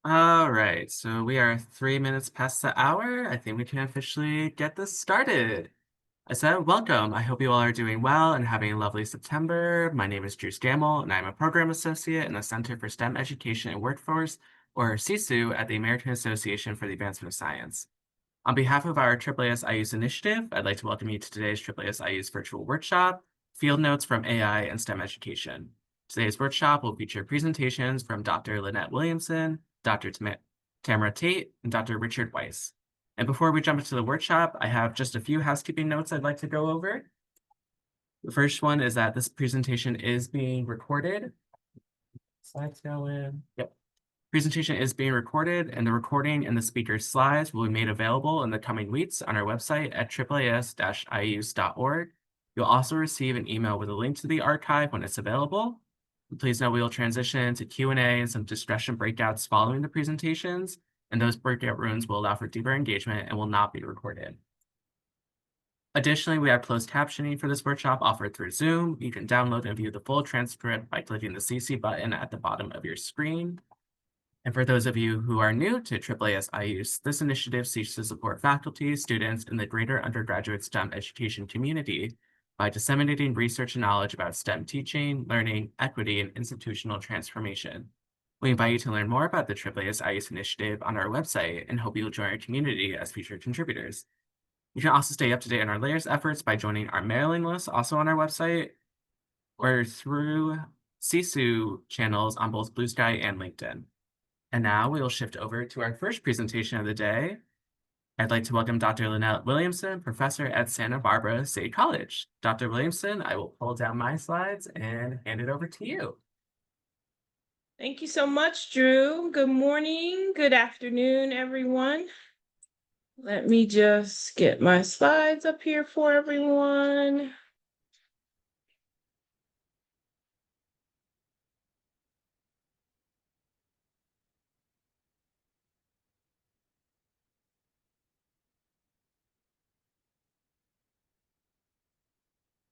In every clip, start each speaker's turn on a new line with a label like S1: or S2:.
S1: All right, so we are 3 minutes past the hour. I think we can officially get this started. I said, welcome. I hope you all are doing well and having a lovely September. My name is Drew Scammell, and I'm a program associate in the Center for STEM Education and Workforce, or CSU, at the American Association for the Advancement of Science. On behalf of our AAAS IUSE initiative, I'd like to welcome you to today's AAAS IUSE virtual workshop, Field Notes from AI and STEM Education. Today's workshop will feature presentations from Dr. Lynette Williamson, Dr. Tamara Tate, and Dr. Richard Weiss. And before we jump into the workshop, I have just a few housekeeping notes I'd like to go over. The first one is that this presentation is being recorded. Slides going. Yep. Presentation is being recorded, and the recording and the speaker's slides will be made available in the coming weeks on our website at AAAS-IUSE.org. You'll also receive an email with a link to the archive when it's available. Please know we will transition into Q&A and some discussion breakouts following the presentations, and those breakout rooms will allow for deeper engagement and will not be recorded. Additionally, we have closed captioning for this workshop offered through Zoom. You can download and view the full transcript by clicking the CC button at the bottom of your screen. And for those of you who are new to AAAS IUSE, this initiative seeks to support faculty, students, and the greater undergraduate STEM education community by disseminating research and knowledge about STEM teaching, learning, equity, and institutional transformation. We invite you to learn more about the AAAS IUSE initiative on our website and hope you'll join our community as featured contributors. You can also stay up to date on our latest efforts by joining our mailing list, also on our website, or through CSU channels on both Blue Sky and LinkedIn. And now we will shift over to our first presentation of the day. I'd like to welcome Dr. Lynette Williamson, professor at Santa Barbara State College. Dr. Williamson, I will pull down my slides and hand it over to you.
S2: Thank you so much, Drew. Good morning, good afternoon, everyone. Let me just get my slides up here for everyone.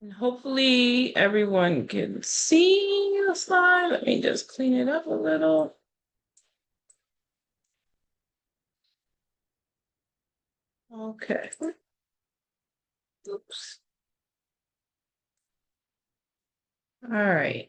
S2: And hopefully everyone can see the slide. Let me just clean it up a little. Okay. Oops. All right.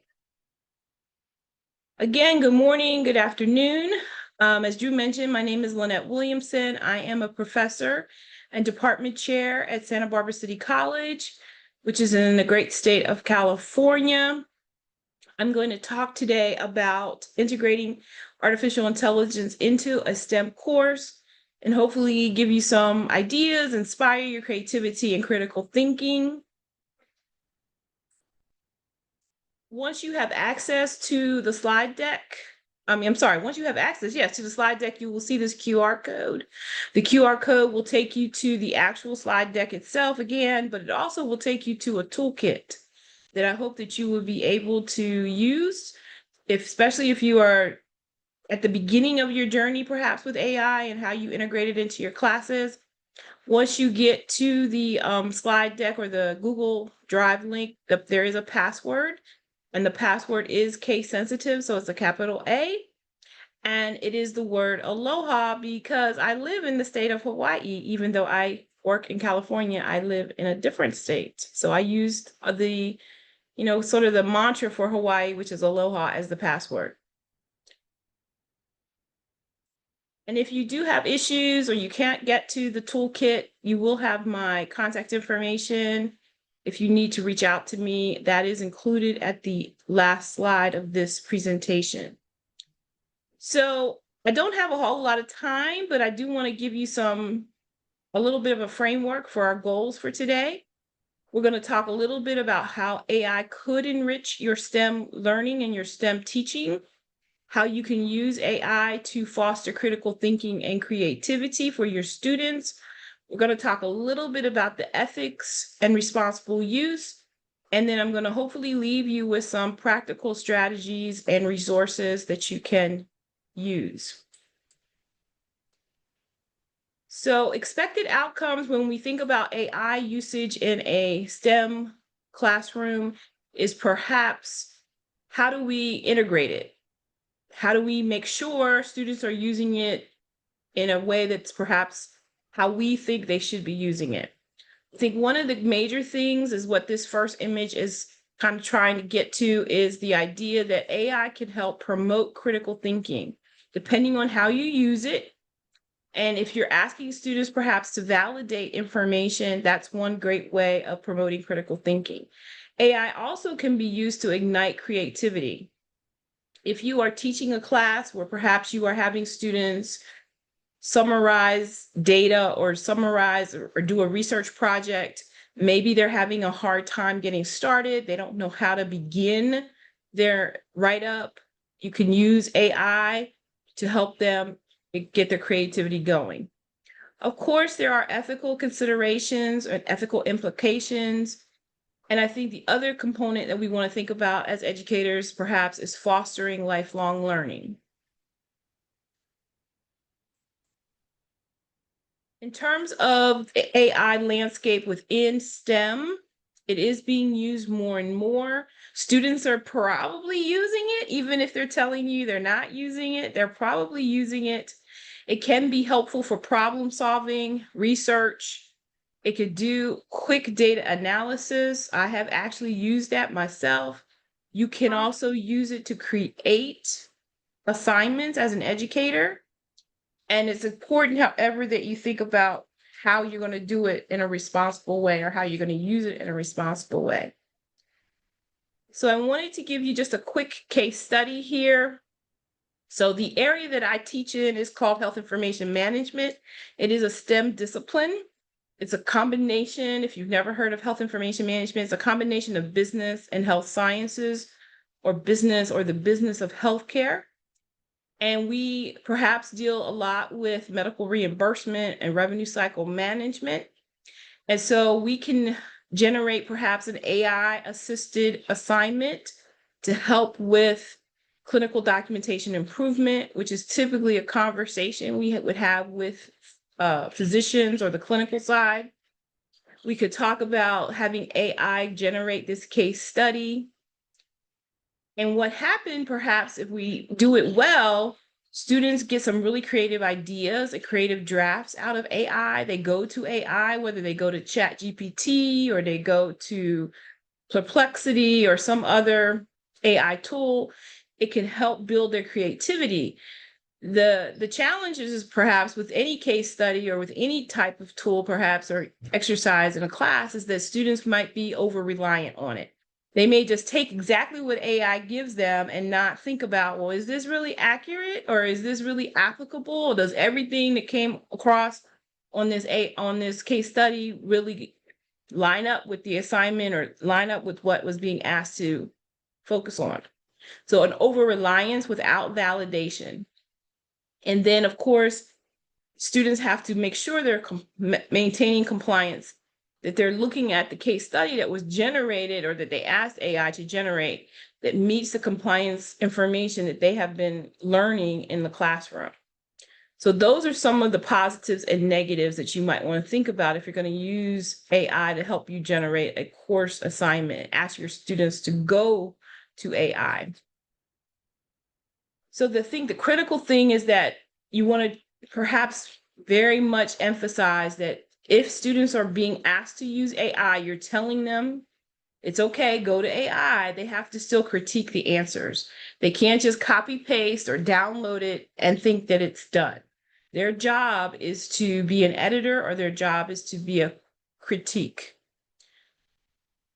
S2: Again, good morning, good afternoon. As Drew mentioned, my name is Lynette Williamson. I am a professor and department chair at Santa Barbara City College, which is in the great state of California. I'm going to talk today about integrating artificial intelligence into a STEM course and hopefully give you some ideas, inspire your creativity and critical thinking. Once you have access to the slide deck, once you have access, yes, to the slide deck, you will see this QR code. The QR code will take you to the actual slide deck itself again, but it also will take you to a toolkit that I hope that you will be able to use, especially if you are at the beginning of your journey, perhaps with AI and how you integrate it into your classes. Once you get to the slide deck or the Google Drive link, there is a password. And the password is case sensitive, so it's a capital A. And it is the word aloha because I live in the state of Hawaii. Even though I work in California, I live in a different state. So I used the, sort of the mantra for Hawaii, which is aloha, as the password. And if you do have issues or you can't get to the toolkit, you will have my contact information. If you need to reach out to me, that is included at the last slide of this presentation. So I don't have a whole lot of time, but I do want to give you a little bit of a framework for our goals for today. We're going to talk a little bit about how AI could enrich your STEM learning and your STEM teaching, how you can use AI to foster critical thinking and creativity for your students. We're going to talk a little bit about the ethics and responsible use, and then I'm going to hopefully leave you with some practical strategies and resources that you can use. So expected outcomes when we think about AI usage in a STEM classroom is perhaps how do we integrate it? how do we make sure students are using it in a way that's perhaps how we think they should be using it? I think one of the major things is what this first image is kind of trying to get to is the idea that AI can help promote critical thinking, depending on how you use it. And if you're asking students perhaps to validate information, that's one great way of promoting critical thinking. AI also can be used to ignite creativity. If you are teaching a class where perhaps you are having students summarize data or summarize or do a research project, maybe they're having a hard time getting started, they don't know how to begin their write-up, you can use AI to help them get their creativity going. Of course, there are ethical considerations and ethical implications. And I think the other component that we want to think about as educators perhaps is fostering lifelong learning. In terms of the AI landscape within STEM, it is being used more and more. Students are probably using it, even if they're telling you they're not using it, they're probably using it. It can be helpful for problem solving, research. It could do quick data analysis. I have actually used that myself. You can also use it to create assignments as an educator. And it's important, however, that you think about how you're going to do it in a responsible way or how you're going to use it in a responsible way. So I wanted to give you just a quick case study here. So the area that I teach in is called Health Information Management. It is a STEM discipline. It's a combination, if you've never heard of health information management, it's a combination of business and health sciences, or business or the business of healthcare. And we perhaps deal a lot with medical reimbursement and revenue cycle management. And so we can generate perhaps an AI assisted assignment to help with clinical documentation improvement, which is typically a conversation we would have with physicians or the clinical side. We could talk about having AI generate this case study. And what happened, perhaps, if we do it well, students get some really creative ideas and creative drafts out of AI. They go to AI, whether they go to ChatGPT or they go to Perplexity or some other AI tool. It can help build their creativity. The challenge is perhaps with any case study or with any type of tool, perhaps, or exercise in a class, is that students might be over reliant on it. They may just take exactly what AI gives them and not think about, well, is this really accurate or is this really applicable? Or does everything that came across on this case study really line up with the assignment or line up with what was being asked to focus on? So an over-reliance without validation. And then, of course, students have to make sure they're maintaining compliance, that they're looking at the case study that was generated or that they asked AI to generate that meets the compliance information that they have been learning in the classroom. So those are some of the positives and negatives that you might want to think about if you're going to use AI to help you generate a course assignment. Ask your students to go to AI. So the critical thing is that you want to perhaps very much emphasize that if students are being asked to use AI, you're telling them it's okay, go to AI. They have to still critique the answers. They can't just copy paste or download it and think that it's done. Their job is to be an editor, or their job is to be a critique.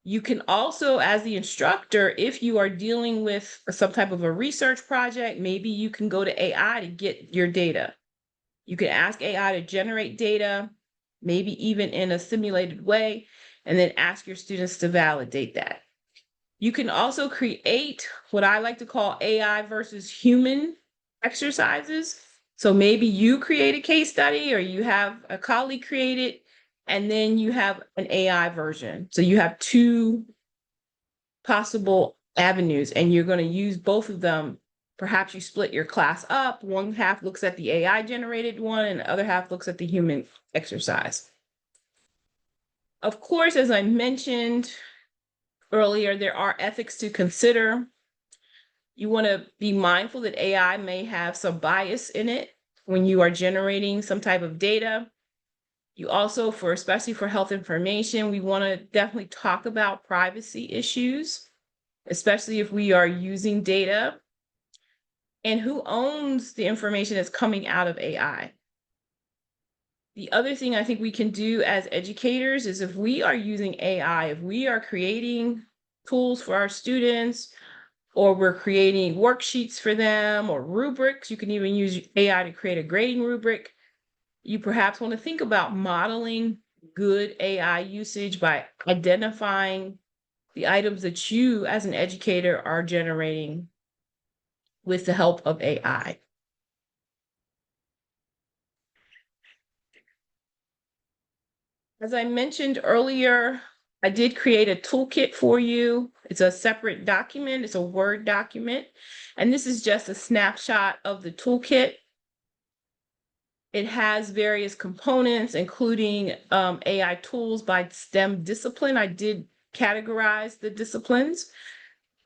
S2: You can also, as the instructor, if you are dealing with some type of a research project, maybe you can go to AI to get your data. You can ask AI to generate data, maybe even in a simulated way, and then ask your students to validate that. You can also create what I like to call AI versus human exercises. So maybe you create a case study or you have a colleague create it, and then you have an AI version. So you have two possible avenues and you're going to use both of them. Perhaps you split your class up. One half looks at the AI generated one and the other half looks at the human exercise. Of course, as I mentioned earlier, there are ethics to consider. You want to be mindful that AI may have some bias in it when you are generating some type of data. You also, especially for health information, we want to definitely talk about privacy issues, especially if we are using data, and who owns the information that's coming out of AI. The other thing I think we can do as educators is, if we are using AI, if we are creating tools for our students, or we're creating worksheets for them, or rubrics, you can even use AI to create a grading rubric. You perhaps want to think about modeling good AI usage by identifying the items that you as an educator are generating with the help of AI. As I mentioned earlier, I did create a toolkit for you. It's a separate document. It's a Word document. And this is just a snapshot of the toolkit. It has various components, including AI tools by STEM discipline. I did categorize the disciplines,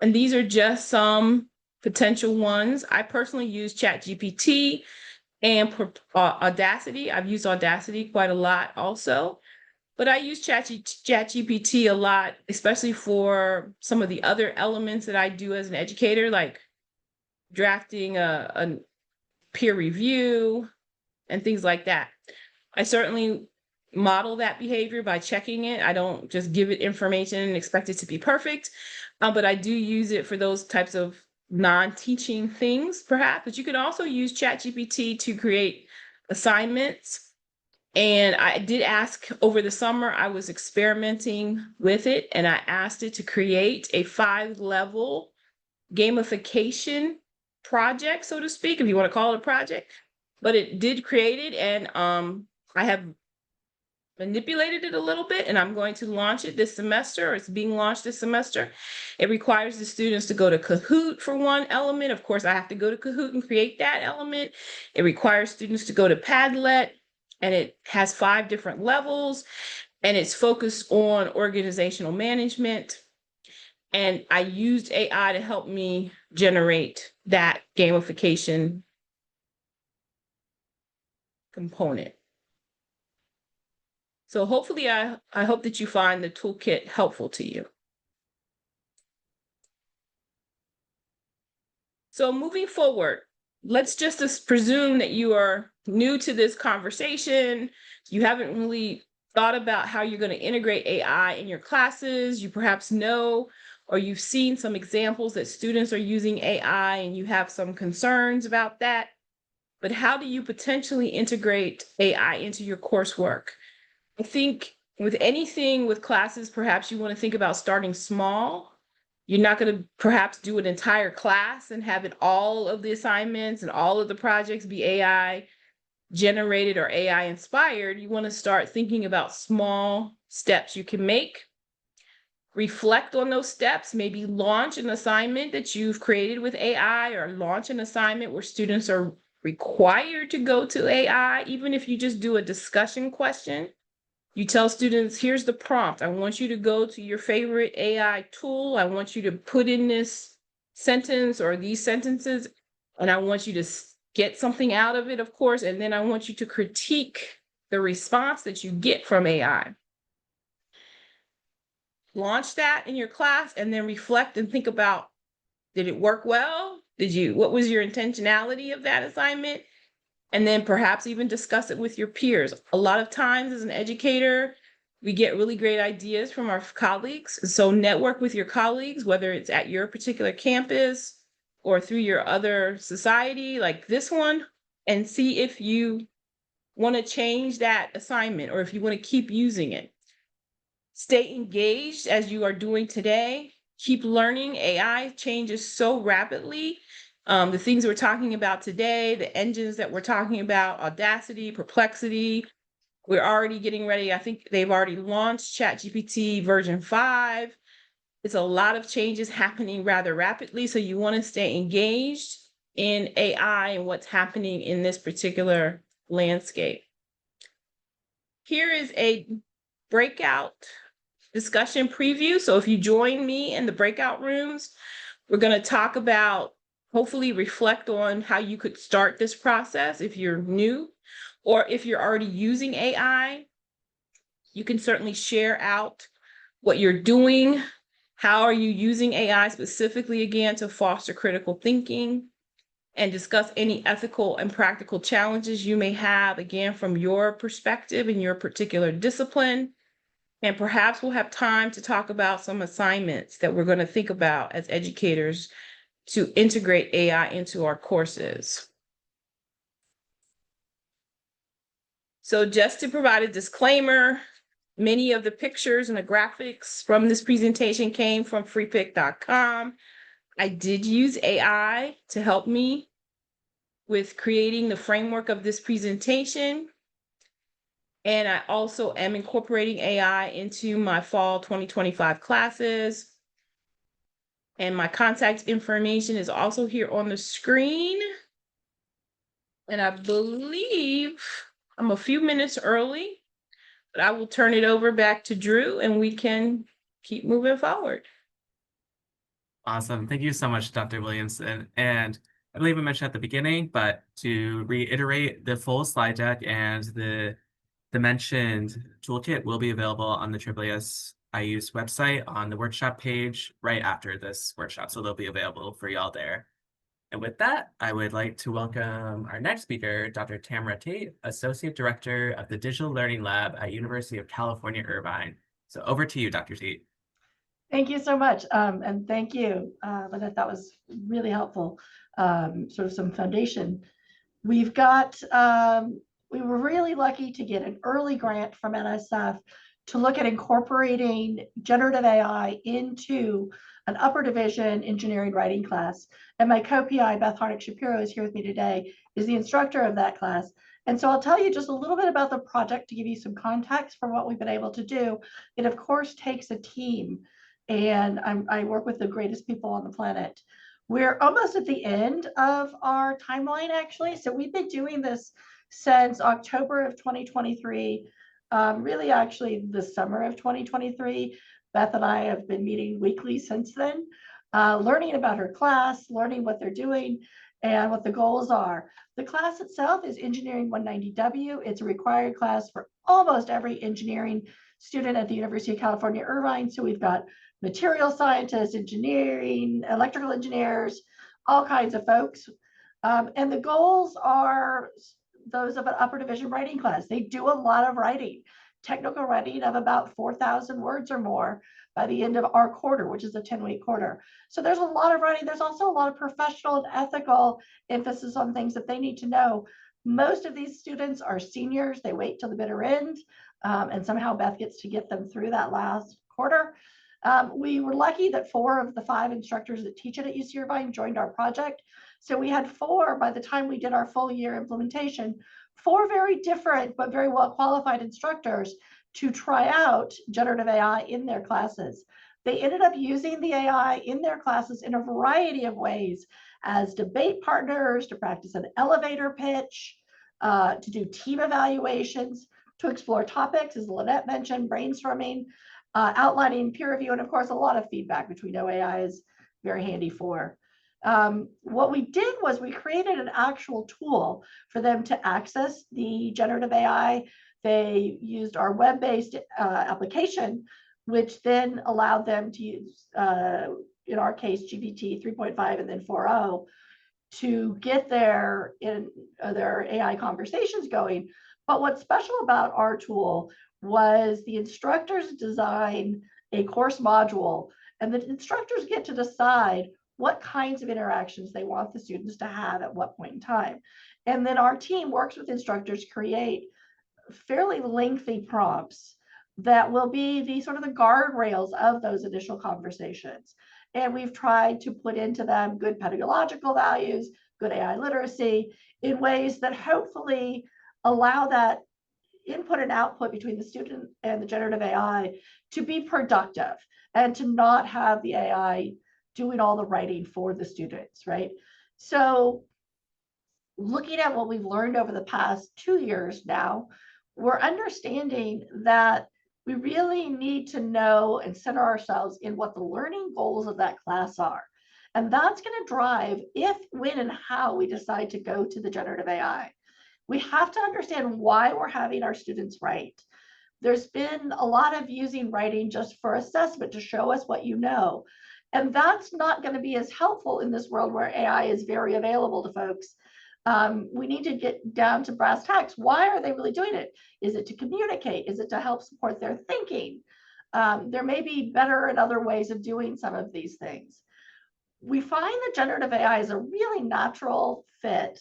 S2: and these are just some potential ones. I personally use ChatGPT and Audacity. I've used Audacity quite a lot also, but I use ChatGPT a lot, especially for some of the other elements that I do as an educator, like drafting a peer review and things like that. I certainly model that behavior by checking it. I don't just give it information and expect it to be perfect, but I do use it for those types of non-teaching things, perhaps. But you can also use ChatGPT to create assignments. And I did ask over the summer, I was experimenting with it, and I asked it to create a 5-level gamification project, so to speak, if you want to call it a project. But it did create it, and I have manipulated it a little bit, and I'm going to launch it this semester, or it's being launched this semester. It requires the students to go to Kahoot for one element. Of course, I have to go to Kahoot and create that element. It requires students to go to Padlet, and it has 5 different levels, and it's focused on organizational management. And I used AI to help me generate that gamification component. So hopefully I hope that you find the toolkit helpful to you. So moving forward, let's just presume that you are new to this conversation. You haven't really thought about how you're going to integrate AI in your classes. You perhaps know, or you've seen some examples that students are using AI and you have some concerns about that. But how do you potentially integrate AI into your coursework? I think with anything with classes, perhaps you want to think about starting small. You're not going to perhaps do an entire class and have it all of the assignments and all of the projects be AI generated or AI inspired. You want to start thinking about small steps you can make. Reflect on those steps, maybe launch an assignment that you've created with AI, or launch an assignment where students are required to go to AI, even if you just do a discussion question. You tell students, here's the prompt. I want you to go to your favorite AI tool. I want you to put in this sentence or these sentences, and I want you to get something out of it, of course, and then I want you to critique the response that you get from AI. Launch that in your class, and then reflect and think about, did it work well? What was your intentionality of that assignment? And then perhaps even discuss it with your peers. A lot of times as an educator, we get really great ideas from our colleagues. So network with your colleagues, whether it's at your particular campus or through your other society like this one, and see if you want to change that assignment or if you want to keep using it. Stay engaged as you are doing today. Keep learning. AI changes so rapidly. The things we're talking about today, the engines that we're talking about, Audacity, Perplexity, we're already getting ready. I think they've already launched ChatGPT version 5. It's a lot of changes happening rather rapidly. So you want to stay engaged in AI and what's happening in this particular landscape. Here is a breakout discussion preview. So if you join me in the breakout rooms, we're going to talk about hopefully reflect on how you could start this process if you're new, or if you're already using AI, you can certainly share out what you're doing. How are you using AI specifically, again, to foster critical thinking, and discuss any ethical and practical challenges you may have, again, from your perspective in your particular discipline. And perhaps we'll have time to talk about some assignments that we're going to think about as educators to integrate AI into our courses. So just to provide a disclaimer, many of the pictures and the graphics from this presentation came from freepik.com. I did use AI to help me with creating the framework of this presentation. And I also am incorporating AI into my fall 2025 classes. And my contact information is also here on the screen. And I believe I'm a few minutes early, but I will turn it over back to Drew and we can keep moving forward.
S1: Awesome. Thank you so much, Dr. Williamson. And I believe I mentioned at the beginning, but to reiterate, the full slide deck and the mentioned toolkit will be available on the IISE IUSE website on the workshop page right after this workshop. So they'll be available for y'all there. And with that, I would like to welcome our next speaker, Dr. Tamara Tate, Associate Director of the Digital Learning Lab at University of California, Irvine. So over to you, Dr. Tate.
S3: Thank you so much. And thank you, Lynette. That was really helpful. Sort of some foundation. We've got, we were really lucky to get an early grant from NSF to look at incorporating generative AI into an upper division engineering writing class. And my co-PI, Beth Harnick-Shapiro, is here with me today, is the instructor of that class. And so I'll tell you just a little bit about the project to give you some context for what we've been able to do. It, of course, takes a team. And I work with the greatest people on the planet. We're almost at the end of our timeline, actually. So we've been doing this since October of 2023, really actually the summer of 2023. Beth and I have been meeting weekly since then, learning about her class, learning what they're doing and what the goals are. The class itself is Engineering 190W. It's a required class for almost every engineering student at the University of California, Irvine. So we've got material scientists, engineering, electrical engineers, all kinds of folks. And the goals are those of an upper division writing class. They do a lot of writing, technical writing of about 4,000 words or more by the end of our quarter, which is a 10-week quarter. So there's a lot of writing. There's also a lot of professional and ethical emphasis on things that they need to know. Most of these students are seniors. They wait till the bitter end, and somehow Beth gets to get them through that last quarter. We were lucky that 4 of the 5 instructors that teach it at UC Irvine joined our project. So we had 4 by the time we did our full year implementation, 4 very different but very well qualified instructors to try out generative AI in their classes. They ended up using the AI in their classes in a variety of ways, as debate partners, to practice an elevator pitch, to do team evaluations, to explore topics, as Lynette mentioned, brainstorming, outlining peer review, and of course, a lot of feedback, which we know AI is very handy for. What we did was we created an actual tool for them to access the generative AI. They used our web-based application, which then allowed them to use, in our case, GPT 3.5 and then 4.0 to get their AI conversations going. But what's special about our tool was the instructors design a course module, and the instructors get to decide what kinds of interactions they want the students to have at what point in time. And then our team works with instructors to create fairly lengthy prompts that will be the sort of the guardrails of those initial conversations. And we've tried to put into them good pedagogical values, good AI literacy, in ways that hopefully allow that input and output between the student and the generative AI to be productive and to not have the AI doing all the writing for the students, right? So looking at what we've learned over the past 2 years now, we're understanding that we really need to know and center ourselves in what the learning goals of that class are. And that's going to drive if, when, and how we decide to go to the generative AI. We have to understand why we're having our students write. There's been a lot of using writing just for assessment to show us what you know. And that's not going to be as helpful in this world where AI is very available to folks. We need to get down to brass tacks. Why are they really doing it? Is it to communicate? Is it to help support their thinking? There may be better and other ways of doing some of these things. We find that generative AI is a really natural fit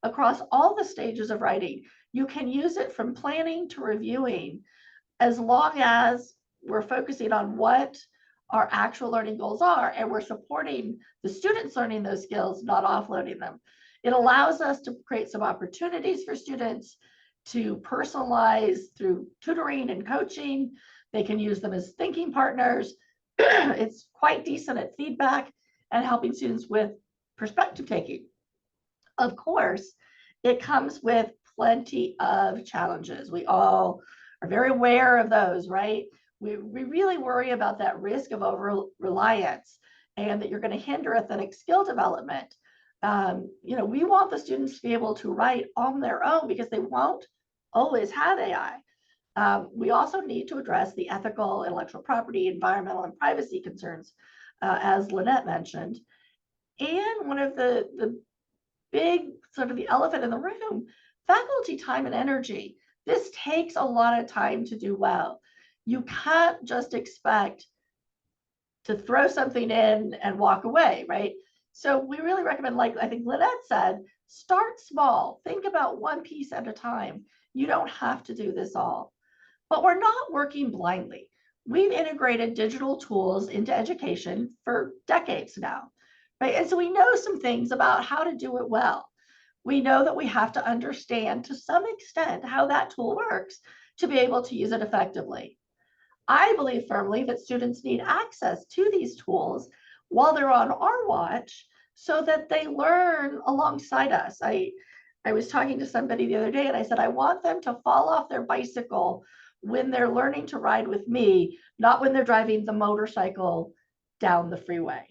S3: across all the stages of writing. You can use it from planning to reviewing, as long as we're focusing on what our actual learning goals are and we're supporting the students learning those skills, not offloading them. It allows us to create some opportunities for students to personalize through tutoring and coaching. They can use them as thinking partners. It's quite decent at feedback and helping students with perspective taking. Of course, it comes with plenty of challenges. We all are very aware of those, right? We really worry about that risk of over reliance and that you're going to hinder authentic skill development. We want the students to be able to write on their own because they won't always have AI. We also need to address the ethical, intellectual property, environmental, and privacy concerns, as Lynette mentioned. And one of the big sort of the elephant in the room, faculty time and energy. This takes a lot of time to do well. You can't just expect to throw something in and walk away, right? So we really recommend, like I think Lynette said, start small. Think about one piece at a time. You don't have to do this all. But we're not working blindly. We've integrated digital tools into education for decades now, right? And so we know some things about how to do it well. We know that we have to understand to some extent how that tool works to be able to use it effectively. I believe firmly that students need access to these tools while they're on our watch so that they learn alongside us. I was talking to somebody the other day and I said, I want them to fall off their bicycle when they're learning to ride with me, not when they're driving the motorcycle down the freeway,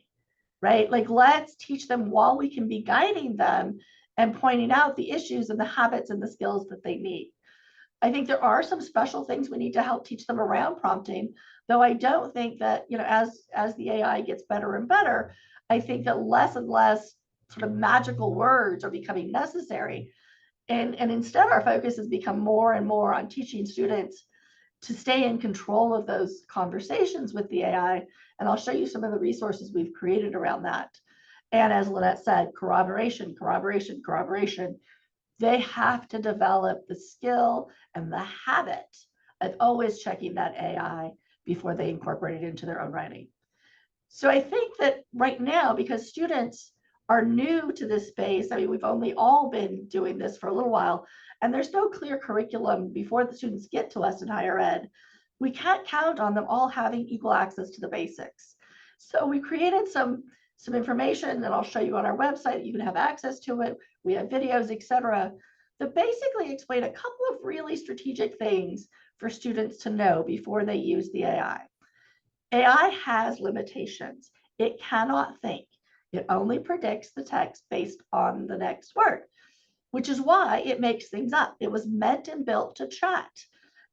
S3: right? Like, let's teach them while we can be guiding them and pointing out the issues and the habits and the skills that they need. I think there are some special things we need to help teach them around prompting, though I don't think that, as the AI gets better and better, I think that less and less sort of magical words are becoming necessary. And instead, our focus has become more and more on teaching students to stay in control of those conversations with the AI. And I'll show you some of the resources we've created around that. And as Lynette said, corroboration. They have to develop the skill and the habit of always checking that AI before they incorporate it into their own writing. So I think that right now, because students are new to this space, I mean, we've only all been doing this for a little while, and there's no clear curriculum before the students get to us in higher ed. We can't count on them all having equal access to the basics. So we created some information that I'll show you on our website. You can have access to it. We have videos, etc., that basically explain a couple of really strategic things for students to know before they use the AI. AI has limitations. It cannot think. It only predicts the text based on the next word, which is why it makes things up. It was meant and built to chat.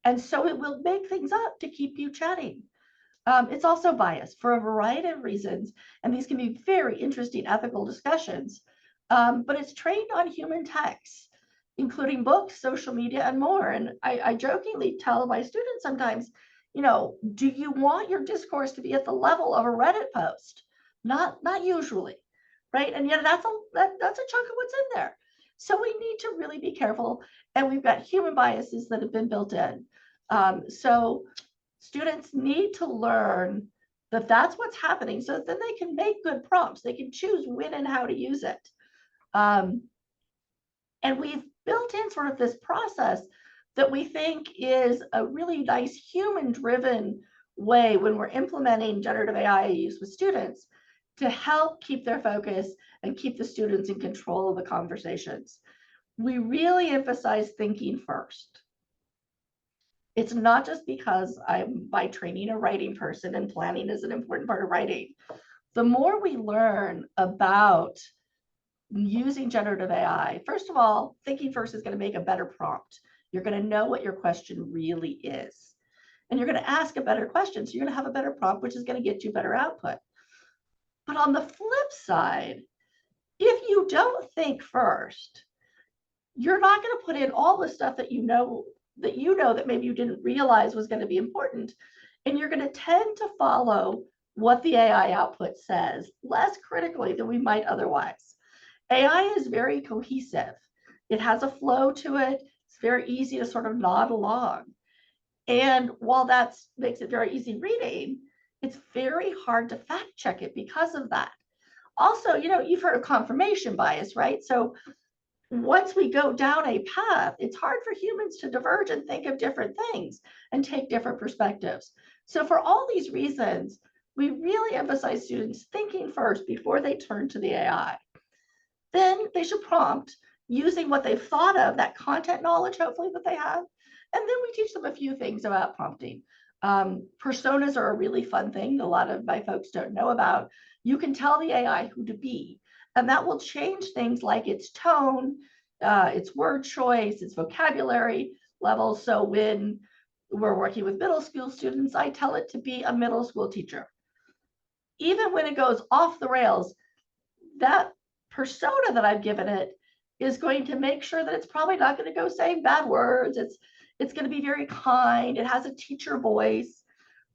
S3: And so it will make things up to keep you chatting. It's also biased for a variety of reasons, and these can be very interesting ethical discussions, but it's trained on human texts, including books, social media, and more. And I jokingly tell my students sometimes, do you want your discourse to be at the level of a Reddit post? Not usually, right? And yet that's a chunk of what's in there. So we need to really be careful, and we've got human biases that have been built in. So students need to learn that that's what's happening so that then they can make good prompts. They can choose when and how to use it. And we've built in sort of this process that we think is a really nice human-driven way when we're implementing generative AI use with students to help keep their focus and keep the students in control of the conversations. We really emphasize thinking first. It's not just because I'm by training a writing person and planning is an important part of writing. the more we learn about using generative AI, first of all, thinking first is going to make a better prompt. You're going to know what your question really is. And you're going to ask a better question. So you're going to have a better prompt, which is going to get you better output. But on the flip side, if you don't think first, you're not going to put in all the stuff that you know that maybe you didn't realize was going to be important. And you're going to tend to follow what the AI output says less critically than we might otherwise. AI is very cohesive. It has a flow to it. It's very easy to sort of nod along. And while that makes it very easy reading, it's very hard to fact check it because of that. Also, you've heard of confirmation bias, right? So once we go down a path, it's hard for humans to diverge and think of different things and take different perspectives. So for all these reasons, we really emphasize students thinking first before they turn to the AI. Then they should prompt using what they've thought of, that content knowledge, hopefully, that they have. And then we teach them a few things about prompting. Personas are a really fun thing a lot of my folks don't know about. You can tell the AI who to be, and that will change things like its tone, its word choice, its vocabulary level. So when we're working with middle school students, I tell it to be a middle school teacher. Even when it goes off the rails, that persona that I've given it is going to make sure that it's probably not going to go saying bad words. It's going to be very kind. It has a teacher voice.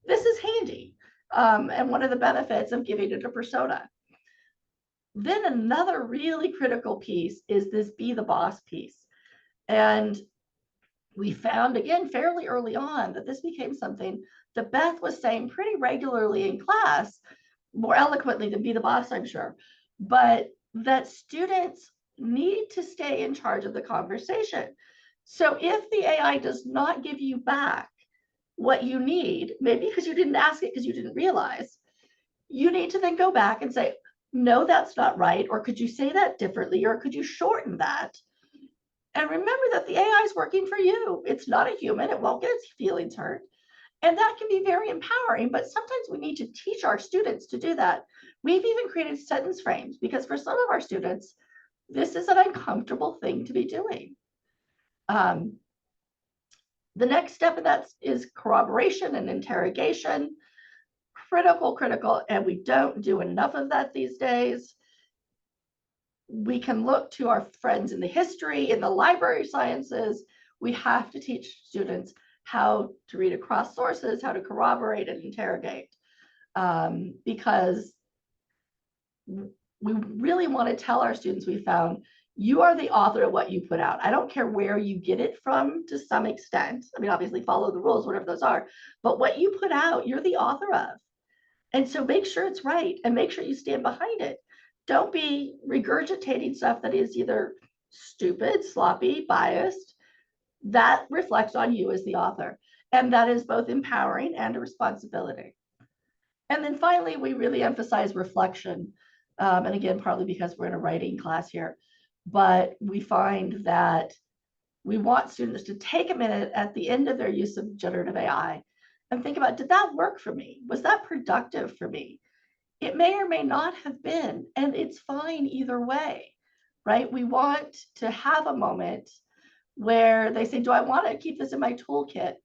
S3: This is handy. And one of the benefits of giving it a persona. Then another really critical piece is this be the boss piece. And we found, again, fairly early on that this became something that Beth was saying pretty regularly in class, more eloquently than be the boss, I'm sure, but that students need to stay in charge of the conversation. So if the AI does not give you back what you need, maybe because you didn't ask it because you didn't realize, you need to then go back and say, no, that's not right. Or could you say that differently? Or could you shorten that? And remember that the AI is working for you. It's not a human. It won't get its feelings hurt. And that can be very empowering, but sometimes we need to teach our students to do that. We've even created sentence frames because for some of our students, this is an uncomfortable thing to be doing. The next step in that is corroboration and interrogation. Critical, and we don't do enough of that these days. We can look to our friends in the history, in the library sciences. We have to teach students how to read across sources, how to corroborate and interrogate, because we really want to tell our students, we found, you are the author of what you put out. I don't care where you get it from to some extent. I mean, obviously follow the rules, whatever those are, but what you put out, you're the author of. And so make sure it's right and make sure you stand behind it. Don't be regurgitating stuff that is either stupid, sloppy, biased. That reflects on you as the author. And that is both empowering and a responsibility. And then finally, we really emphasize reflection. And again, partly because we're in a writing class here, but we find that we want students to take a minute at the end of their use of generative AI and think about, did that work for me? Was that productive for me? It may or may not have been, and it's fine either way, right? We want to have a moment where they say, do I want to keep this in my toolkit?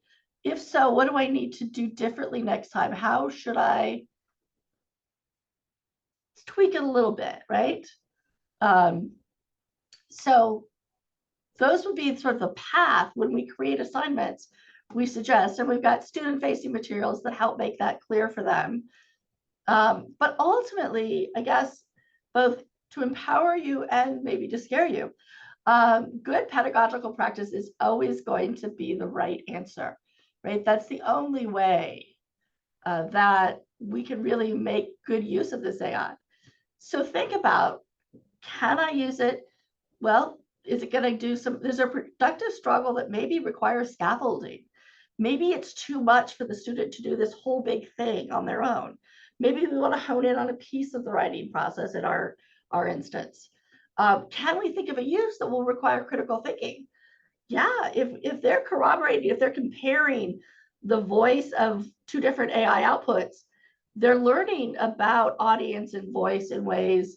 S3: If so, what do I need to do differently next time? How should I tweak it a little bit, right? So those would be sort of the path when we create assignments we suggest, and we've got student-facing materials that help make that clear for them. But ultimately, I guess, both to empower you and maybe to scare you, good pedagogical practice is always going to be the right answer, right? That's the only way that we can really make good use of this AI. So think about, can I use it? Well, is it going to do some, there's a productive struggle that maybe requires scaffolding. Maybe it's too much for the student to do this whole big thing on their own. Maybe we want to hone in on a piece of the writing process in our instance. Can we think of a use that will require critical thinking? Yeah, if they're corroborating, if they're comparing the voice of two different AI outputs, they're learning about audience and voice in ways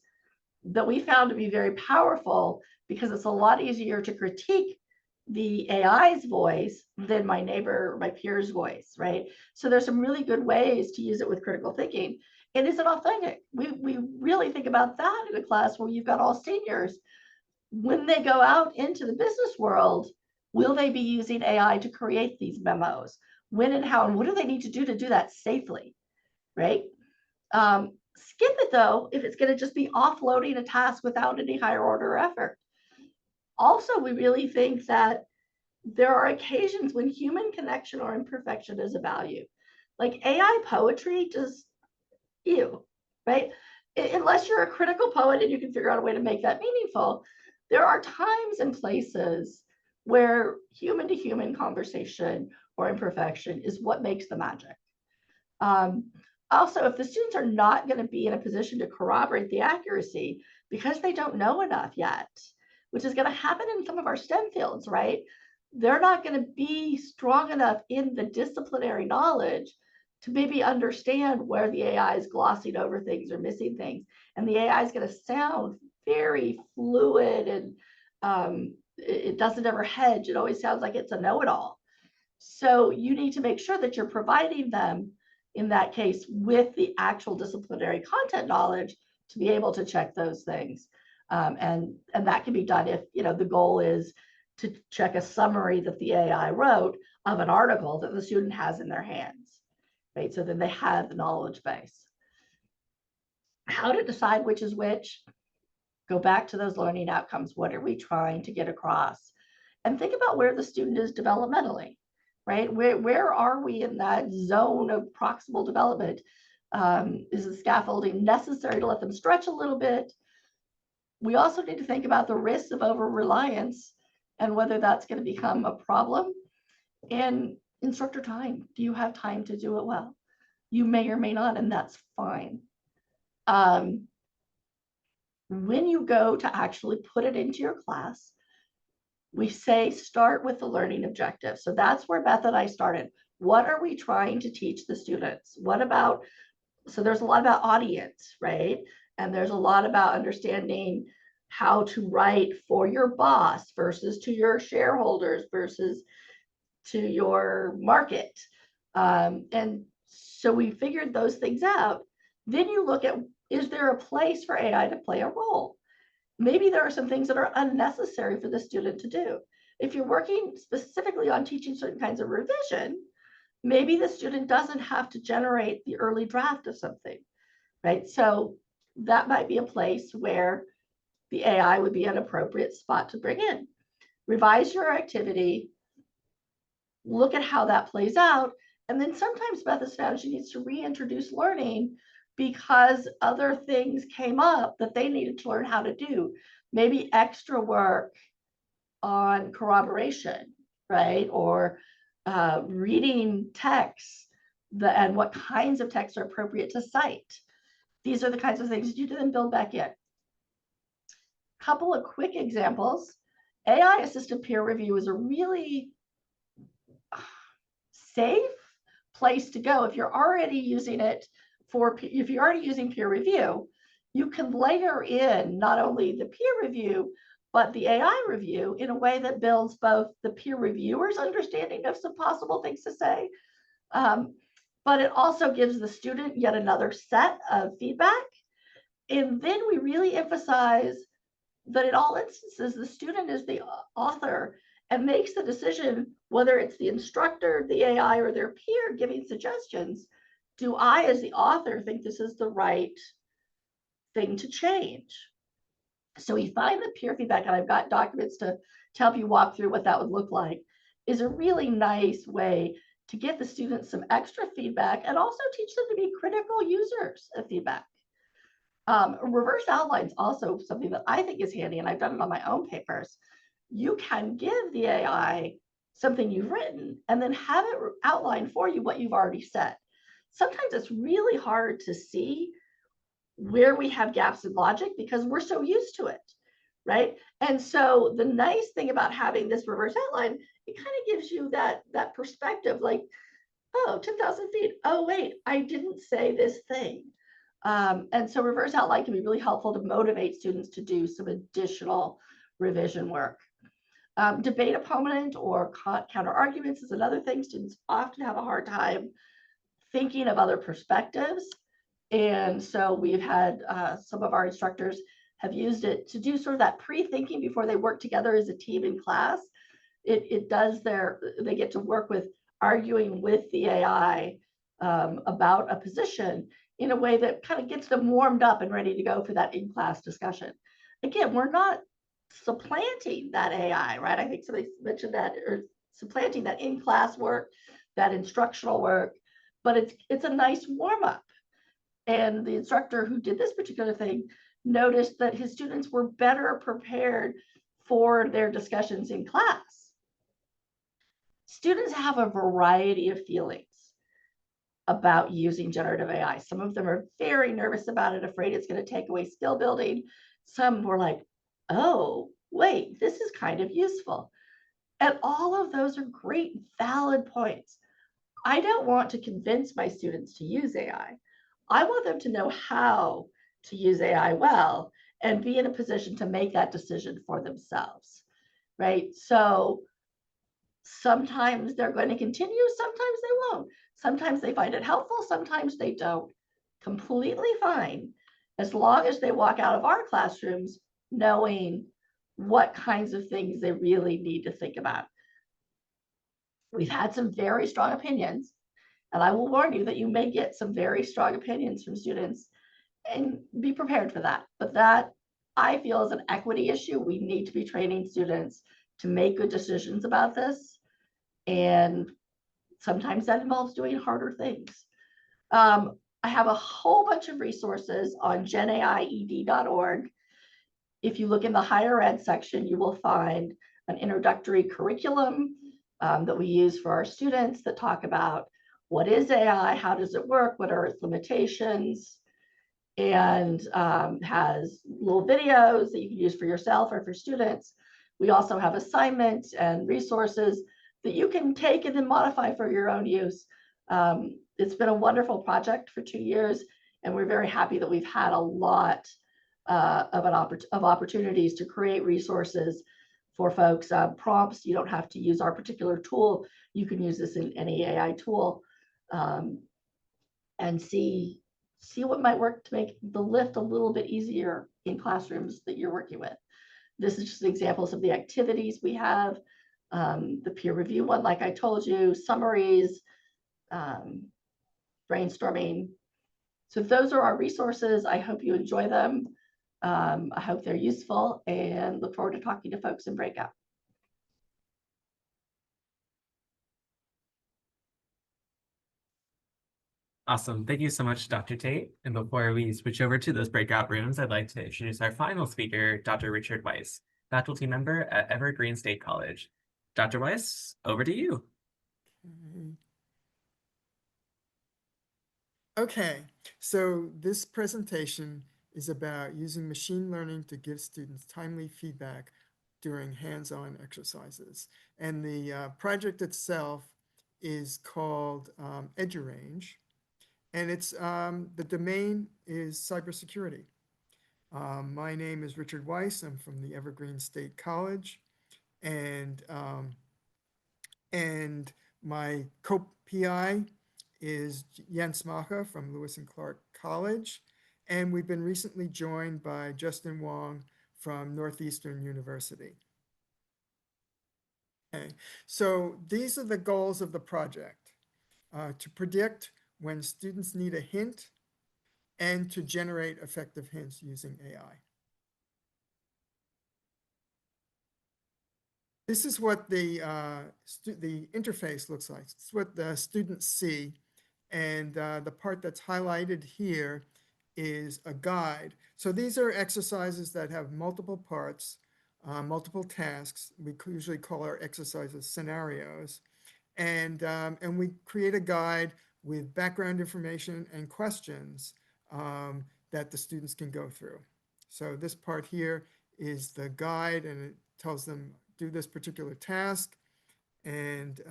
S3: that we found to be very powerful, because it's a lot easier to critique the AI's voice than my neighbor, my peer's voice, right? So there's some really good ways to use it with critical thinking. And is it authentic? We really think about that in a class where you've got all seniors. When they go out into the business world, will they be using AI to create these memos? When and how, and what do they need to do that safely, right? Skip it though, if it's going to just be offloading a task without any higher order effort. Also, we really think that there are occasions when human connection or imperfection is a value. Like AI poetry, just ew, right? Unless you're a critical poet and you can figure out a way to make that meaningful, there are times and places where human to human conversation or imperfection is what makes the magic. Also, if the students are not going to be in a position to corroborate the accuracy because they don't know enough yet, which is going to happen in some of our STEM fields, right? They're not going to be strong enough in the disciplinary knowledge to maybe understand where the AI is glossing over things or missing things. And the AI is going to sound very fluid, and it doesn't ever hedge. It always sounds like it's a know-it-all. So you need to make sure that you're providing them, in that case, with the actual disciplinary content knowledge to be able to check those things. And that can be done if, the goal is to check a summary that the AI wrote of an article that the student has in their hands, right? So then they have the knowledge base. How to decide which is which? Go back to those learning outcomes. What are we trying to get across? And think about where the student is developmentally, right? Where are we in that zone of proximal development? Is the scaffolding necessary to let them stretch a little bit? We also need to think about the risks of over-reliance and whether that's going to become a problem. And instructor time. Do you have time to do it well? You may or may not, and that's fine. When you go to actually put it into your class, we say start with the learning objective. So that's where Beth and I started. What are we trying to teach the students? So there's a lot about audience, right? And there's a lot about understanding how to write for your boss versus to your shareholders versus to your market. And so we figured those things out. Then you look at, is there a place for AI to play a role? Maybe there are some things that are unnecessary for the student to do. If you're working specifically on teaching certain kinds of revision, maybe the student doesn't have to generate the early draft of something, right? So that might be a place where the AI would be an appropriate spot to bring in. Revise your activity, look at how that plays out, and then sometimes Beth has found she needs to reintroduce learning because other things came up that they needed to learn how to do. Maybe extra work on corroboration, right? Or reading texts and what kinds of texts are appropriate to cite. These are the kinds of things you then build back in. Couple of quick examples. AI assisted peer review is a really safe place to go if you're already using it if you're already using peer review. You can layer in not only the peer review but the AI review in a way that builds both the peer reviewer's understanding of some possible things to say, but it also gives the student yet another set of feedback. And then we really emphasize that in all instances, the student is the author and makes the decision whether it's the instructor, the AI, or their peer giving suggestions. Do I, as the author, think this is the right thing to change? So we find that peer feedback, and I've got documents to help you walk through what that would look like, is a really nice way to get the students some extra feedback and also teach them to be critical users of feedback. Reverse outlines also something that I think is handy, and I've done it on my own papers. You can give the AI something you've written and then have it outline for you what you've already said. Sometimes it's really hard to see where we have gaps in logic because we're so used to it, right? And so the nice thing about having this reverse outline, it kind of gives you that perspective, like oh, 10,000 feet. Oh, wait, I didn't say this thing. And so reverse outline can be really helpful to motivate students to do some additional revision work. Debate opponent or counter arguments is another thing. Students often have a hard time thinking of other perspectives. And so we've had some of our instructors have used it to do sort of that pre-thinking before they work together as a team in class. It does they get to work with arguing with the AI about a position in a way that kind of gets them warmed up and ready to go for that in-class discussion. Again, we're not supplanting that AI, right? I think somebody mentioned that, or supplanting that in-class work, that instructional work, but it's a nice warm-up. And the instructor who did this particular thing noticed that his students were better prepared for their discussions in class. Students have a variety of feelings about using generative AI. Some of them are very nervous about it, afraid it's going to take away skill building. Some were like, oh, wait, this is kind of useful. And all of those are great, valid points. I don't want to convince my students to use AI. I want them to know how to use AI well and be in a position to make that decision for themselves, right? So sometimes they're going to continue, sometimes they won't. Sometimes they find it helpful, sometimes they don't. Completely fine, as long as they walk out of our classrooms knowing what kinds of things they really need to think about. We've had some very strong opinions, and I will warn you that you may get some very strong opinions from students, and be prepared for that. But that, I feel, is an equity issue. We need to be training students to make good decisions about this. And sometimes that involves doing harder things. I have a whole bunch of resources on genaied.org. If you look in the higher ed section, you will find an introductory curriculum that we use for our students that talk about what is AI, how does it work, what are its limitations, and has little videos that you can use for yourself or for students. We also have assignments and resources that you can take and then modify for your own use. It's been a wonderful project for 2 years, and we're very happy that we've had a lot of opportunities to create resources for folks. Prompts, you don't have to use our particular tool. You can use this in any AI tool, and see what might work to make the lift a little bit easier in classrooms that you're working with. This is just examples of the activities we have. The peer review one, like I told you, summaries, brainstorming. So those are our resources. I hope you enjoy them. I hope they're useful, and look forward to talking to folks in breakout.
S1: Awesome. Thank you so much, Dr. Tate. And before we switch over to those breakout rooms, I'd like to introduce our final speaker, Dr. Richard Weiss, faculty member at Evergreen State College. Dr. Weiss, over to you.
S4: Okay, so this presentation is about using machine learning to give students timely feedback during hands-on exercises. And the project itself is called EduRange, and it's the domain is cybersecurity. My name is Richard Weiss. I'm from the Evergreen State College, and my co-PI is Jens Macha from Lewis and Clark College. And we've been recently joined by Justin Wong from Northeastern University. Okay, so these are the goals of the project: to predict when students need a hint and to generate effective hints using AI. This is what the interface looks like. It's what the students see. And the part that's highlighted here is a guide. So these are exercises that have multiple parts, multiple tasks. We usually call our exercises scenarios. And we create a guide with background information and questions that the students can go through. So this part here is the guide, and it tells them do this particular task, and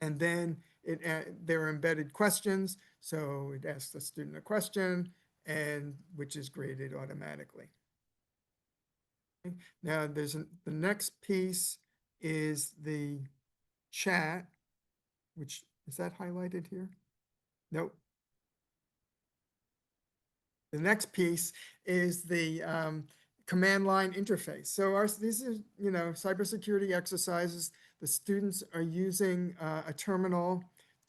S4: And then there are embedded questions. So it asks the student a question, and which is graded automatically. Now the next piece is the chat, which is that highlighted here? Nope. The next piece is the command line interface. So these are, cybersecurity exercises. The students are using a terminal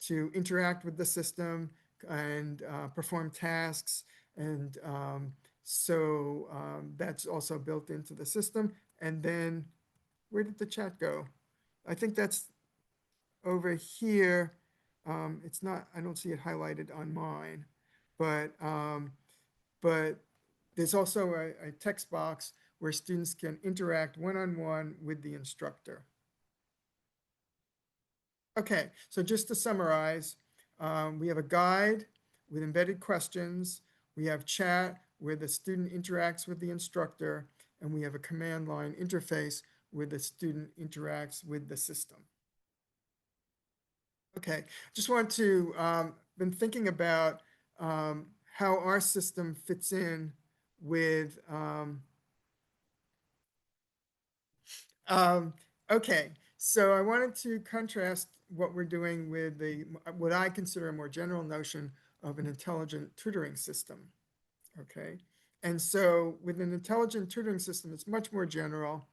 S4: to interact with the system and perform tasks. And that's also built into the system. And then where did the chat go? I think that's over here. It's not, I don't see it highlighted on mine, but there's also a text box where students can interact one-on-one with the instructor. Okay, so just to summarize, we have a guide with embedded questions, we have chat where the student interacts with the instructor, and we have a command line interface where the student interacts with the system. Okay, just want to, been thinking about how our system fits in with, okay, so I wanted to contrast what we're doing with what I consider a more general notion of an intelligent tutoring system, okay? And so with an intelligent tutoring system, it's much more general.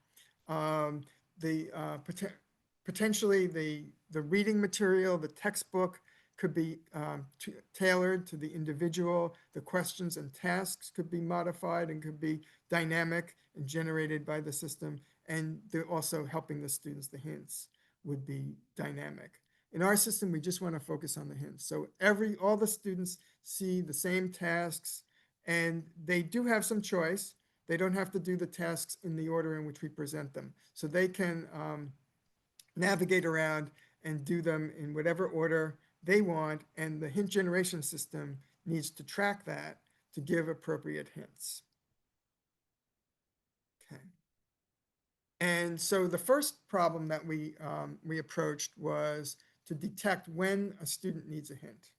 S4: Potentially the reading material, the textbook could be tailored to the individual. The questions and tasks could be modified and could be dynamic and generated by the system. And they're also helping the students. The hints would be dynamic. In our system, we just want to focus on the hints. So all the students see the same tasks, and they do have some choice. They don't have to do the tasks in the order in which we present them. So they can navigate around and do them in whatever order they want, and the hint generation system needs to track that to give appropriate hints. Okay. And so the first problem that we approached was to detect when a student needs a hint.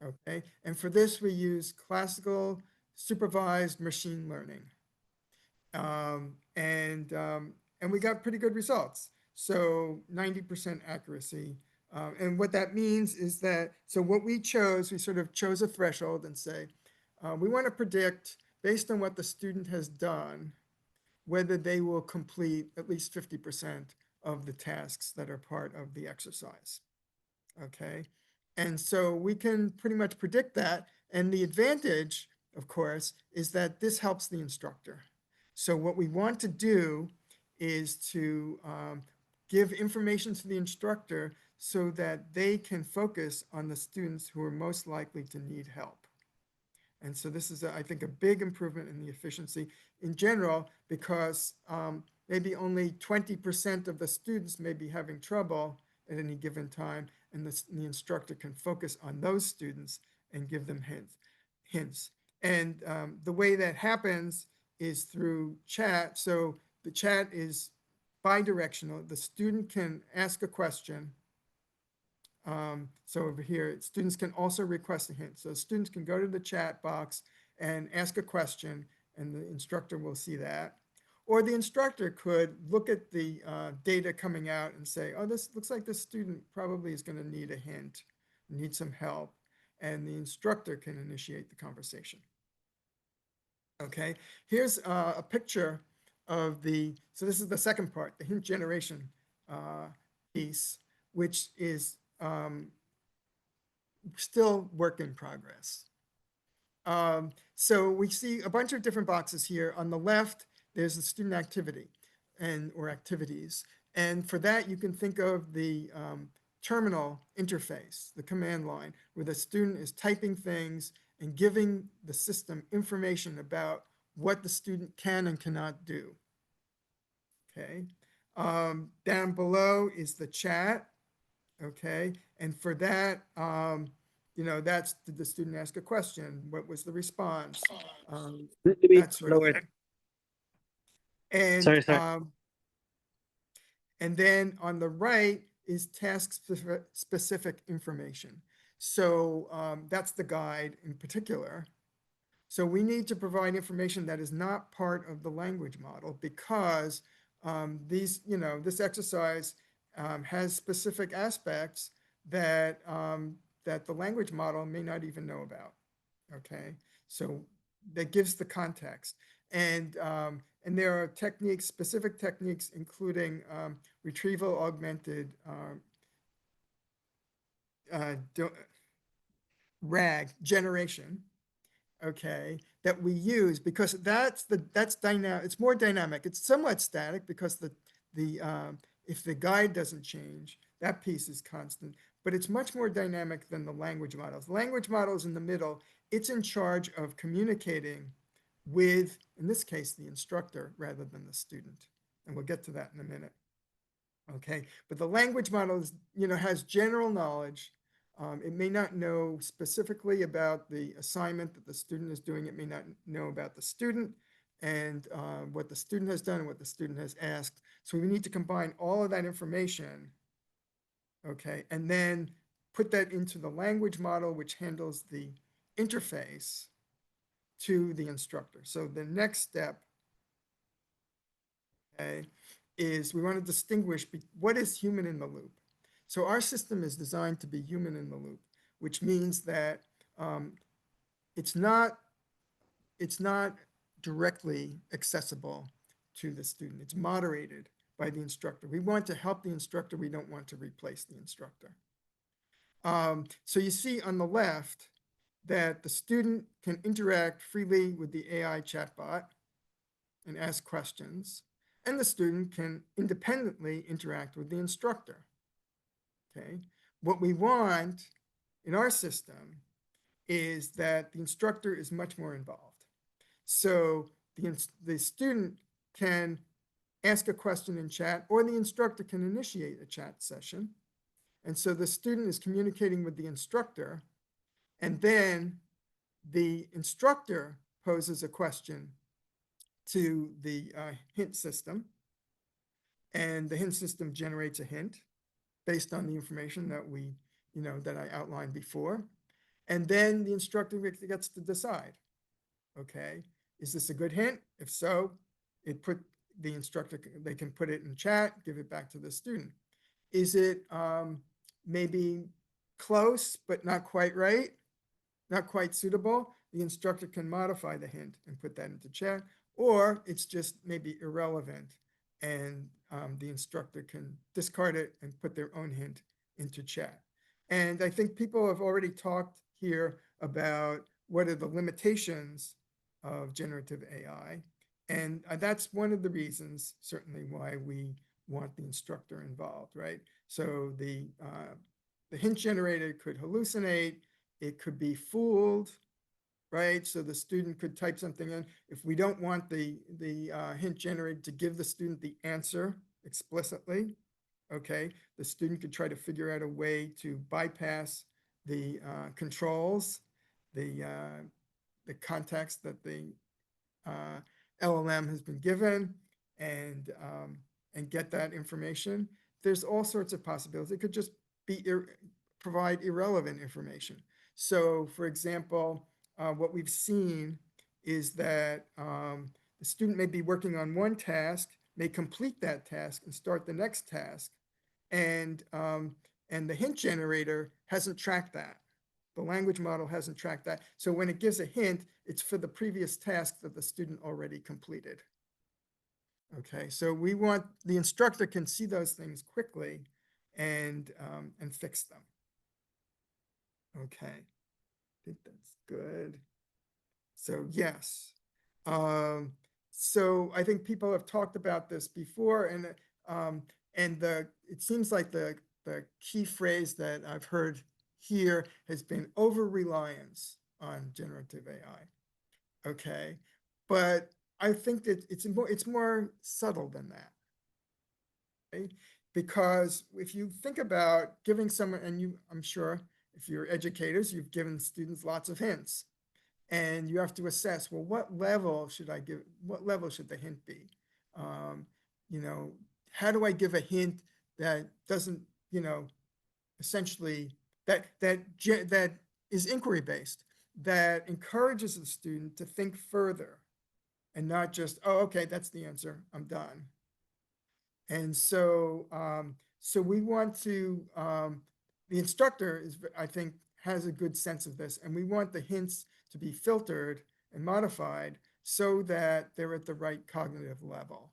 S4: Okay, and for this we use classical supervised machine learning, and we got pretty good results. So 90% accuracy. And what that means is that, so what we sort of chose a threshold and say, we want to predict based on what the student has done, whether they will complete at least 50% of the tasks that are part of the exercise. Okay, and so we can pretty much predict that. And the advantage, of course, is that this helps the instructor. So what we want to do is to give information to the instructor so that they can focus on the students who are most likely to need help. And so this is, I think, a big improvement in the efficiency in general, because maybe only 20% of the students may be having trouble at any given time, and the instructor can focus on those students and give them hints. And the way that happens is through chat. So the chat is bi-directional. The student can ask a question. So over here, students can also request a hint. So students can go to the chat box and ask a question, and the instructor will see that. Or the instructor could look at the data coming out and say, oh, this looks like this student probably is going to need a hint, need some help. And the instructor can initiate the conversation. Okay, here's a picture of so this is the second part, the hint generation piece, which is still work in progress. So we see a bunch of different boxes here. On the left, there's the student activity or activities. And for that, you can think of the terminal interface, the command line, where the student is typing things and giving the system information about what the student can and cannot do. Okay. Down below is the chat. Okay. And for that, that's, did the student ask a question? What was the response? That sort of thing. And,
S5: Sorry.
S4: and then on the right is task-specific information. So that's the guide in particular. So we need to provide information that is not part of the language model because this exercise has specific aspects that that the language model may not even know about. Okay, so that gives the context, and there are techniques, specific techniques, including retrieval augmented RAG generation. Okay, that we use because that's dynamic. It's more dynamic. It's somewhat static because if the guide doesn't change, that piece is constant, but it's much more dynamic than the language models. Language models in the middle, it's in charge of communicating with, in this case, the instructor rather than the student. And we'll get to that in a minute. Okay, but the language model is, has general knowledge. It may not know specifically about the assignment that the student is doing. It may not know about the student and what the student has done and what the student has asked. So we need to combine all of that information, okay, and then put that into the language model, which handles the interface to the instructor. So the next step, okay, is we want to distinguish what is human in the loop. So our system is designed to be human in the loop, which means that it's not directly accessible to the student. It's moderated by the instructor. We want to help the instructor. We don't want to replace the instructor. So you see on the left that the student can interact freely with the AI chatbot and ask questions, and the student can independently interact with the instructor. Okay, what we want in our system is that the instructor is much more involved. So the student can ask a question in chat, or the instructor can initiate a chat session. And so the student is communicating with the instructor, and then the instructor poses a question to the hint system, and the hint system generates a hint based on the information that that I outlined before. And then the instructor gets to decide, okay, is this a good hint? If so, the instructor, they can put it in chat, give it back to the student. Is it maybe close, but not quite right, not quite suitable? The instructor can modify the hint and put that into chat, or it's just maybe irrelevant, and the instructor can discard it and put their own hint into chat. And I think people have already talked here about what are the limitations of generative AI. And that's one of the reasons, certainly, why we want the instructor involved, right? So the hint generator could hallucinate, it could be fooled, right? So the student could type something in. If we don't want the hint generator to give the student the answer explicitly, okay, the student could try to figure out a way to bypass the controls, the context that the LLM has been given, and get that information. There's all sorts of possibilities. It could just be provide irrelevant information. So, for example, what we've seen is that the student may be working on one task, may complete that task and start the next task, and the hint generator hasn't tracked that. The language model hasn't tracked that. So when it gives a hint, it's for the previous task that the student already completed. Okay, so we want the instructor can see those things quickly and fix them. Okay, I think that's good. So yes, so I think people have talked about this before, and it seems like the key phrase that I've heard here has been over-reliance on generative AI. Okay, but I think that it's more subtle than that. Okay? Because if you think about giving someone, and I'm sure if you're educators, you've given students lots of hints, and you have to assess, well, what level should I give? What level should the hint be? How do I give a hint that doesn't essentially that is inquiry based, that encourages the student to think further and not just, oh, okay, that's the answer, I'm done. And so, so we want to, the instructor is, I think, has a good sense of this, and we want the hints to be filtered and modified so that they're at the right cognitive level.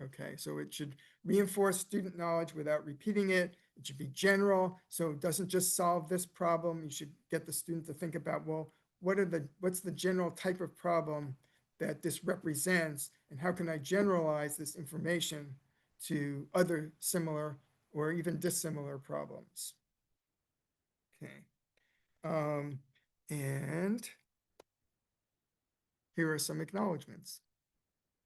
S4: Okay, so it should reinforce student knowledge without repeating it. It should be general, so it doesn't just solve this problem. You should get the student to think about, well, what's the general type of problem that this represents, and how can I generalize this information to other similar or even dissimilar problems? Okay, and here are some acknowledgements.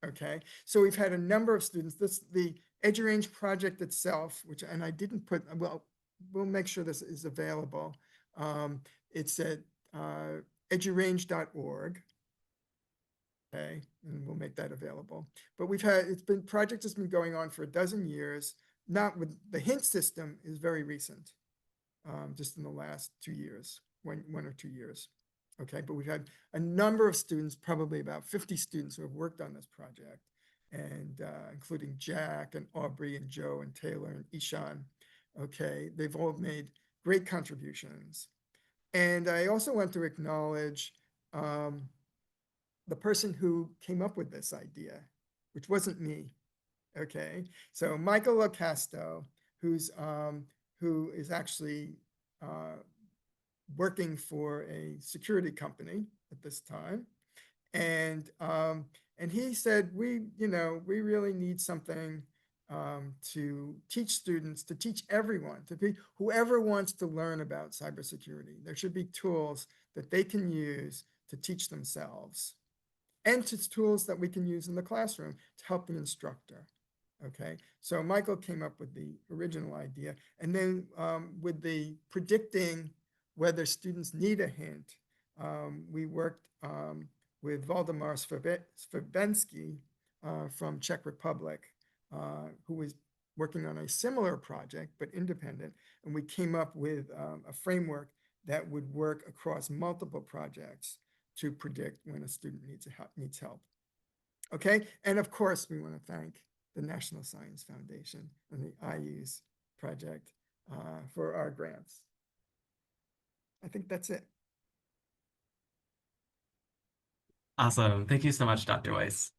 S4: Okay, so we've had a number of students. The EduRange project itself, which, and I didn't put, well, we'll make sure this is available. It's at edurange.org. Okay, and we'll make that available. But project has been going on for 12 years. Not with the hint system is very recent, just in the last 2 years, one or 2 years. Okay, but we've had a number of students, probably about 50 students who have worked on this project, and including Jack and Aubrey and Joe and Taylor and Ishan. Okay, they've all made great contributions. And I also want to acknowledge the person who came up with this idea, which wasn't me. Okay, so Michael Locasto, who is actually working for a security company at this time, and he said, we really need something to teach students, to teach everyone, to be whoever wants to learn about cybersecurity. There should be tools that they can use to teach themselves, and to tools that we can use in the classroom to help the instructor. Okay, so Michael came up with the original idea, and then with the predicting whether students need a hint, we worked with Valdemar Svebensky from Czech Republic, who was working on a similar project, but independent, and we came up with a framework that would work across multiple projects to predict when a student needs help. Okay, and of course, we want to thank the National Science Foundation and the IUSE project for our grants. I think that's it.
S1: Awesome. Thank you so much, Dr. Weiss.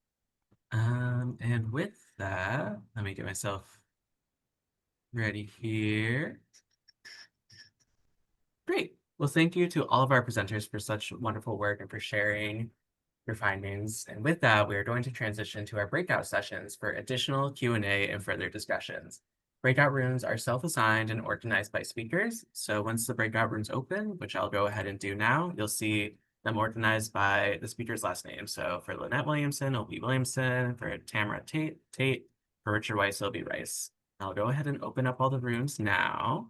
S1: And with that, let me get myself ready here. Great. Well, thank you to all of our presenters for such wonderful work and for sharing your findings. And with that, we are going to transition to our breakout sessions for additional Q&A and further discussions. Breakout rooms are self-assigned and organized by speakers. So once the breakout rooms open, which I'll go ahead and do now, you'll see them organized by the speaker's last name. So for Lynette Williamson, it'll be Williamson. For Tamara Tate. For Richard Weiss, it'll be Rice. I'll go ahead and open up all the rooms now.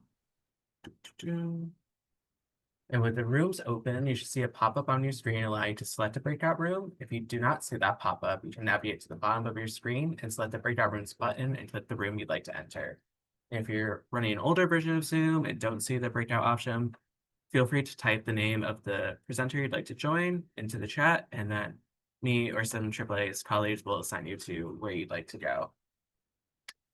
S1: And with the rooms open, you should see a pop-up on your screen allowing you to select a breakout room. If you do not see that pop-up, you can navigate to the bottom of your screen and select the breakout rooms button and click the room you'd like to enter. And if you're running an older version of Zoom and don't see the breakout option, feel free to type the name of the presenter you'd like to join into the chat, and then me or some AAA's colleagues will assign you to where you'd like to go.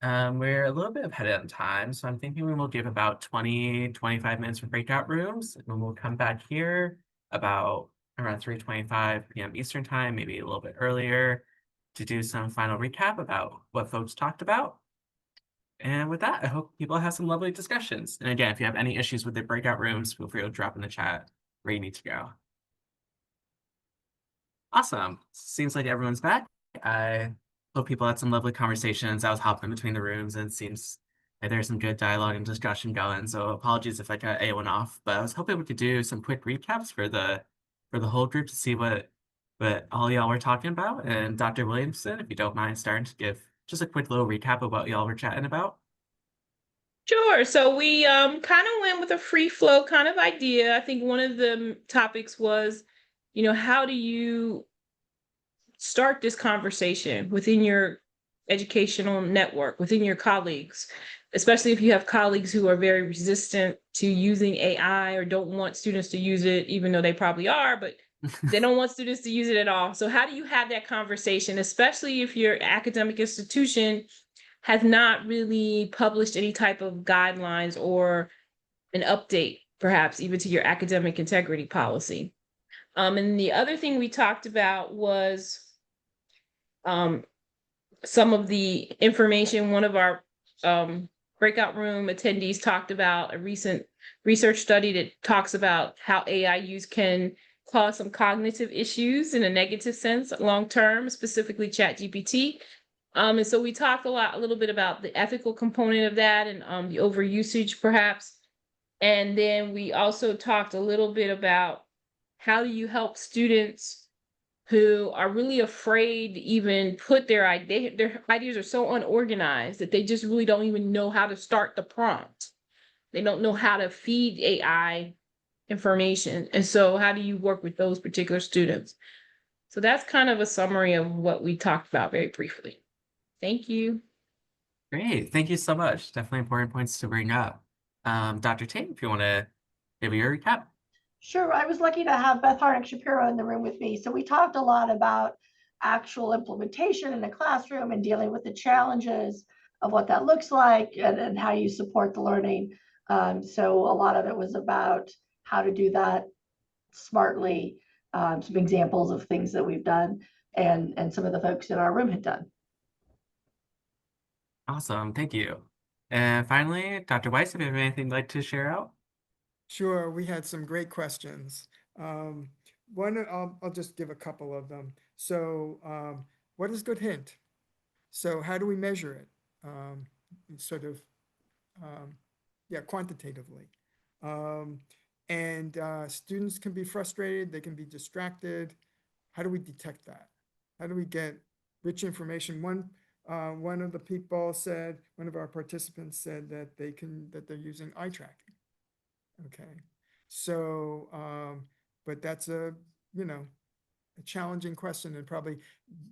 S1: We're a little bit ahead on time, so I'm thinking we will give about 20-25 minutes for breakout rooms, and we'll come back here about around 3:25 p.m. Eastern time, maybe a little bit earlier, to do some final recap about what folks talked about. And with that, I hope people have some lovely discussions. And again, if you have any issues with the breakout rooms, feel free to drop in the chat where you need to go. Awesome. Seems like everyone's back. I hope people had some lovely conversations. I was hopping between the rooms, and it seems like there's some good dialogue and discussion going. So apologies if I cut anyone off, but I was hoping we could do some quick recaps for the whole group to see what all y'all were talking about. And Dr. Williamson, if you don't mind starting to give just a quick little recap of what y'all were chatting about.
S2: Sure. So we kind of went with a free flow kind of idea. I think one of the topics was, how do you start this conversation within your educational network, within your colleagues? especially if you have colleagues who are very resistant to using AI or don't want students to use it, even though they probably are, but they don't want students to use it at all. So how do you have that conversation, especially if your academic institution has not really published any type of guidelines or an update, perhaps even to your academic integrity policy? And the other thing we talked about was some of the information. One of our breakout room attendees talked about a recent research study that talks about how AI use can cause some cognitive issues in a negative sense long term, specifically ChatGPT. And so we talked a little bit about the ethical component of that and the overusage perhaps. And then we also talked a little bit about how do you help students who are really afraid to even put their ideas are so unorganized that they just really don't even know how to start the prompt. They don't know how to feed AI information. And so how do you work with those particular students? So that's kind of a summary of what we talked about very briefly. Thank you.
S1: Great. Thank you so much. Definitely important points to bring up. Dr. Tate, if you want to give your recap.
S3: Sure. I was lucky to have Beth Harnick Shapiro in the room with me. So we talked a lot about actual implementation in the classroom and dealing with the challenges of what that looks like and how you support the learning. So a lot of it was about how to do that smartly, some examples of things that we've done and some of the folks in our room had done.
S1: Awesome. Thank you. And finally, Dr. Weiss, if you have anything you'd like to share out.
S4: Sure, we had some great questions. I'll just give a couple of them. So what is good hint? So how do we measure it? Sort of, yeah, quantitatively. And students can be frustrated, they can be distracted. How do we detect that? How do we get rich information? One of the people said, one of our participants said that they're using eye tracking. Okay, so, but that's a challenging question and probably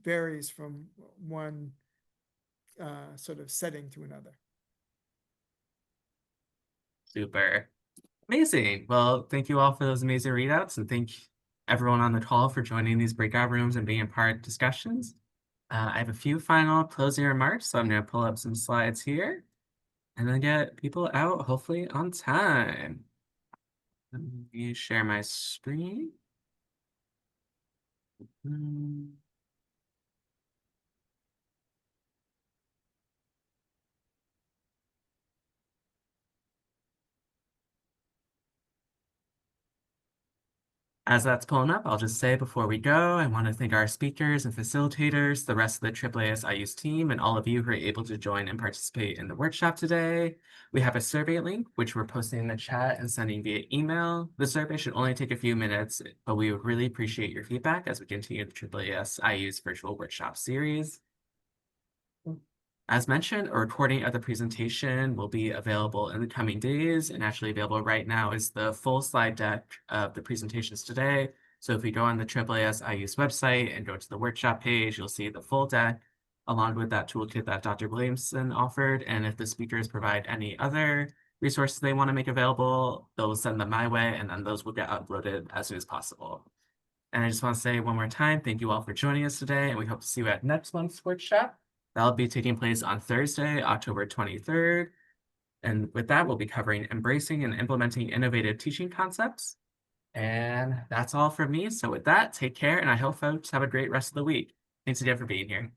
S4: varies from one sort of setting to another.
S1: Super. Amazing. Well, thank you all for those amazing readouts, and thank everyone on the call for joining these breakout rooms and being a part of discussions. I have a few final closing remarks, so I'm going to pull up some slides here and then get people out hopefully on time. Let me share my screen. As that's pulling up, I'll just say before we go, I want to thank our speakers and facilitators, the rest of the AAAS IUSE team, and all of you who are able to join and participate in the workshop today. We have a survey link, which we're posting in the chat and sending via email. The survey should only take a few minutes, but we would really appreciate your feedback as we continue the AAAS IUSE virtual workshop series. As mentioned, a recording of the presentation will be available in the coming days, and actually available right now is the full slide deck of the presentations today. So if you go on the AAAS IUSE website and go to the workshop page, you'll see the full deck along with that toolkit that Dr. Williamson offered. And if the speakers provide any other resources they want to make available, they'll send them my way, and then those will get uploaded as soon as possible. And I just want to say one more time, thank you all for joining us today, and we hope to see you at next month's workshop. That'll be taking place on Thursday, October 23rd. And with that, we'll be covering embracing and implementing innovative teaching concepts. And that's all from me. So with that, take care, and I hope folks have a great rest of the week. Thanks again for being here.